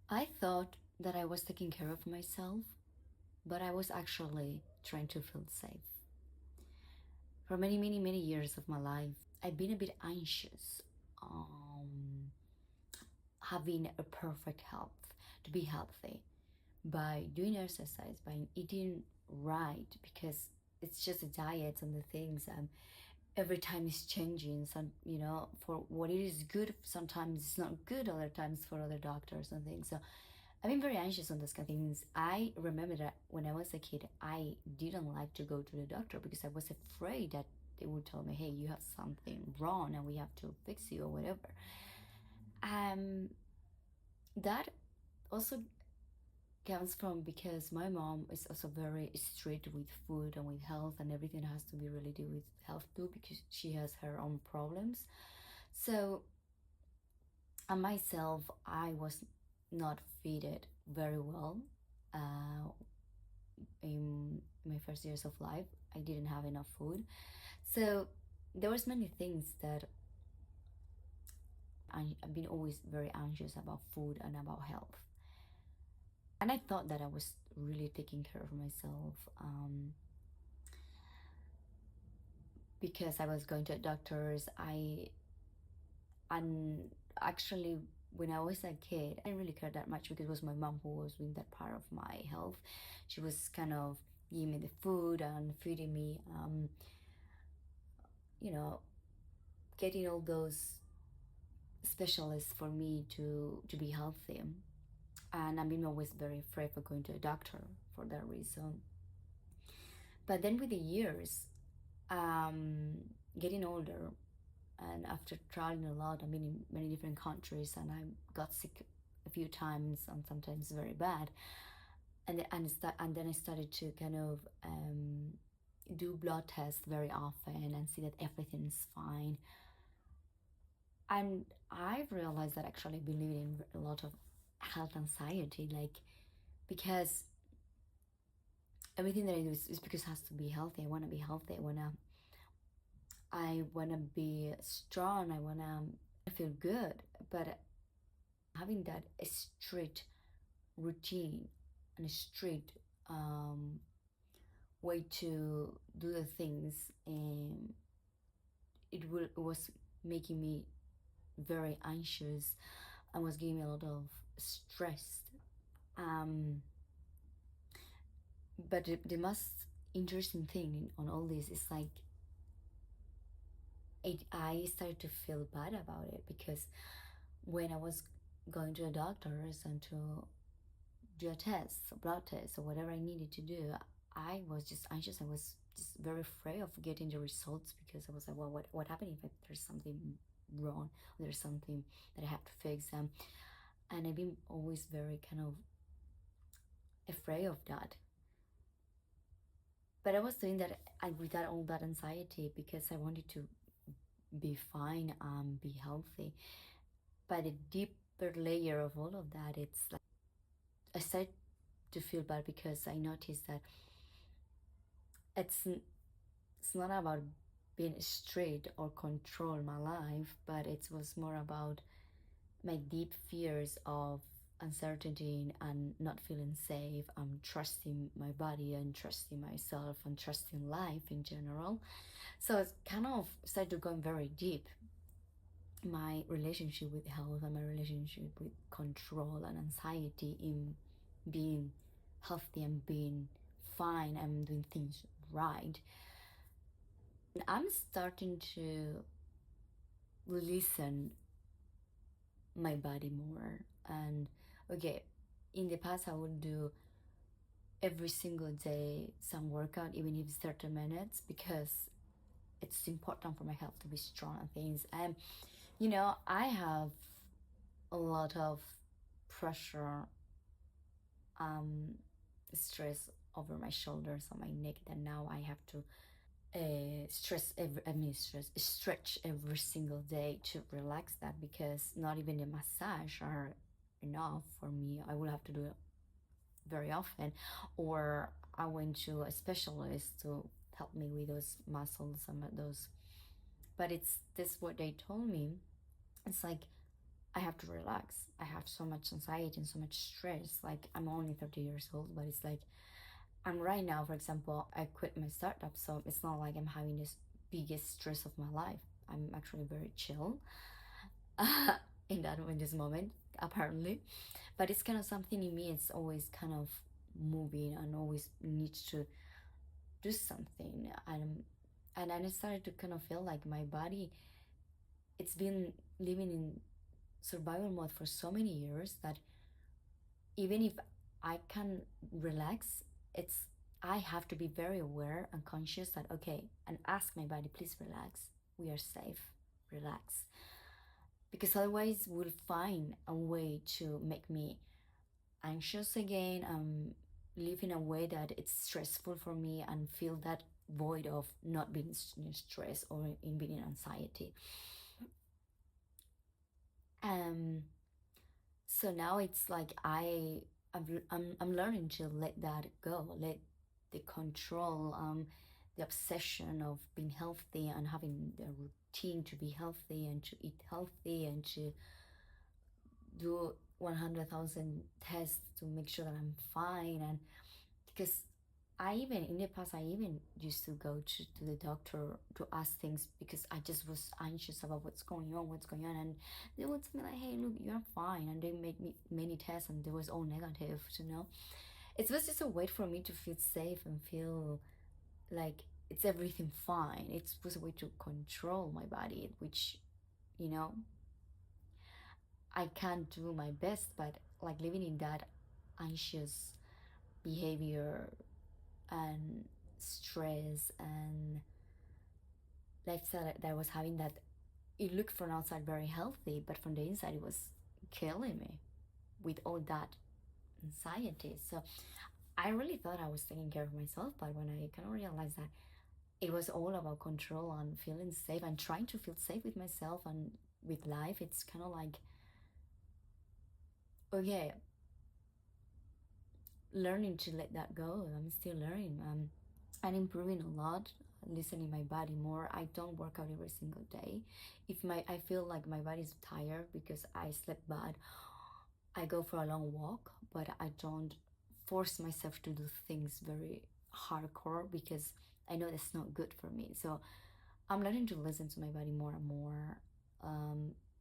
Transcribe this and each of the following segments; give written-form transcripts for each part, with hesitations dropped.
I thought that I was taking care of myself, but I was actually trying to feel safe. For many, many, many years of my life, I've been a bit anxious, um, having a perfect health, to be healthy, by doing exercise, by eating right, because it's just the diets and the things. Every time it's changing. Some, for what it is good, sometimes it's not good. Other times for other doctors and things. So I've been very anxious on those kind of things. I remember that when I was a kid, I didn't like to go to the doctor because I was afraid that they would tell me, "Hey, you have something wrong, and we have to fix you or whatever." Um, that also comes from because my mom is also very strict with food and with health, and everything has to be related with health too because she has her own problems. So, and myself, I was not fitted very well. Uh, in my first years of life, I didn't have enough food, so there was many things that I've been always very anxious about food and about health. And I thought that I was really taking care of myself, because I was going to doctors. And actually, when I was a kid, I didn't really care that much because it was my mom who was doing that part of my health. She was kind of giving me the food and feeding me, you know, getting all those specialists for me to be healthy. And I've been always very afraid of going to a doctor for that reason. But then with the years, getting older, and after traveling a lot, I've been in many different countries, and I got sick a few times, and sometimes very bad. And then I started to kind of do blood tests very often and see that everything's fine. And I've realized that actually I've been living in a lot of health anxiety, like, because everything that I do is because it has to be healthy. I want to be healthy. I wanna be strong. I wanna feel good. But having that strict routine and a strict way to do the things, and it was making me very anxious and was giving me a lot of stress. Um, but the most interesting thing on all this is like I started to feel bad about it because when I was going to the doctors and to do a test, a blood test, or whatever I needed to do, I was just anxious. I was just very afraid of getting the results because I was like, well, what happened if there's something wrong? There's something that I have to fix. And I've been always very kind of afraid of that. But I was doing that without all that anxiety because I wanted to be fine and be healthy. But the deeper layer of all of that, it's like I started to feel bad because I noticed that it's it's not about being strict or control my life, but it was more about my deep fears of uncertainty and not feeling safe. I'm trusting my body and trusting myself and trusting life in general. So it's kind of started going very deep. My relationship with health and my relationship with control and anxiety in being healthy and being fine and doing things right. And I'm starting to listen my body more. And okay, in the past I would do every single day some workout, even if it's 30 minutes, because it's important for my health to be strong and things. And I have a lot of pressure, um stress over my shoulders, on my neck, that now I have to stretch every single day to relax that, because not even the massage are enough for me. I will have to do it very often, or I went to a specialist to help me with those muscles and those. But it's this what they told me. It's like I have to relax. I have so much anxiety and so much stress. Like, I'm only 30 years old, but it's like I'm right now, for example, I quit my startup, so it's not like I'm having this biggest stress of my life. I'm actually very chill in this moment, apparently. But it's kind of something in me. It's always kind of moving and always needs to do something. And then I started to kind of feel like my body, it's been living in survival mode for so many years that even if I can relax, it's I have to be very aware and conscious that okay, and ask my body, please relax. We are safe. Relax. Because otherwise we'll find a way to make me anxious again, live in a way that it's stressful for me and feel that void of not being in stress or in being in anxiety. Um so now it's like I'm learning to let that go, let the control, the obsession of being healthy and having the routine to be healthy and to eat healthy and to do 100,000 tests to make sure that I'm fine. And because I even in the past I even used to go to the doctor to ask things because I just was anxious about what's going on, and they would tell me like, hey, look, you're fine, and they made me many tests and they was all negative, you know. It was just a way for me to feel safe and feel like it's everything fine. It was a way to control my body, which, you know, I can't do my best, but like living in that anxious behavior and stress and lifestyle that I was having, that it looked from outside very healthy, but from the inside it was killing me with all that anxiety. So I really thought I was taking care of myself, but when I kind of realized that it was all about control and feeling safe and trying to feel safe with myself and with life, it's kind of like, okay, learning to let that go. I'm still learning. I'm improving a lot, listening my body more. I don't work out every single day. If I feel like my body's tired because I slept bad, I go for a long walk, but I don't force myself to do things very hardcore because I know that's not good for me. So I'm learning to listen to my body more and more.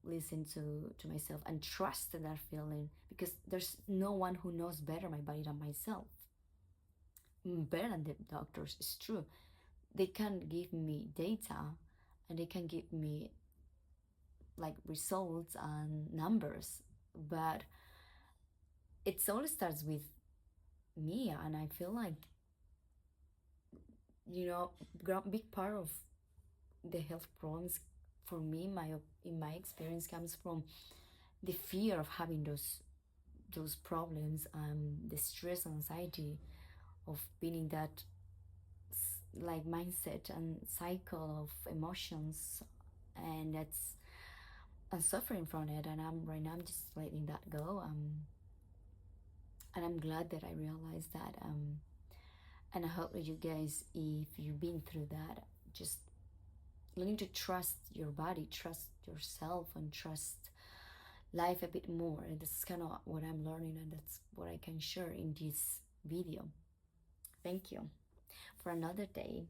Listen to myself and trust that feeling, because there's no one who knows better my body than myself, better than the doctors. It's true. They can give me data and they can give me like results and numbers, but it all starts with me. And I feel like, you know, big part of the health problems for me, in my experience, comes from the fear of having those problems, the stress and anxiety of being in that like mindset and cycle of emotions, and that's I'm suffering from it. And I'm just letting that go. And I'm glad that I realized that. And I hope that you guys, if you've been through that, just learning to trust your body, trust yourself, and trust life a bit more. And this is kind of what I'm learning, and that's what I can share in this video. Thank you for another day.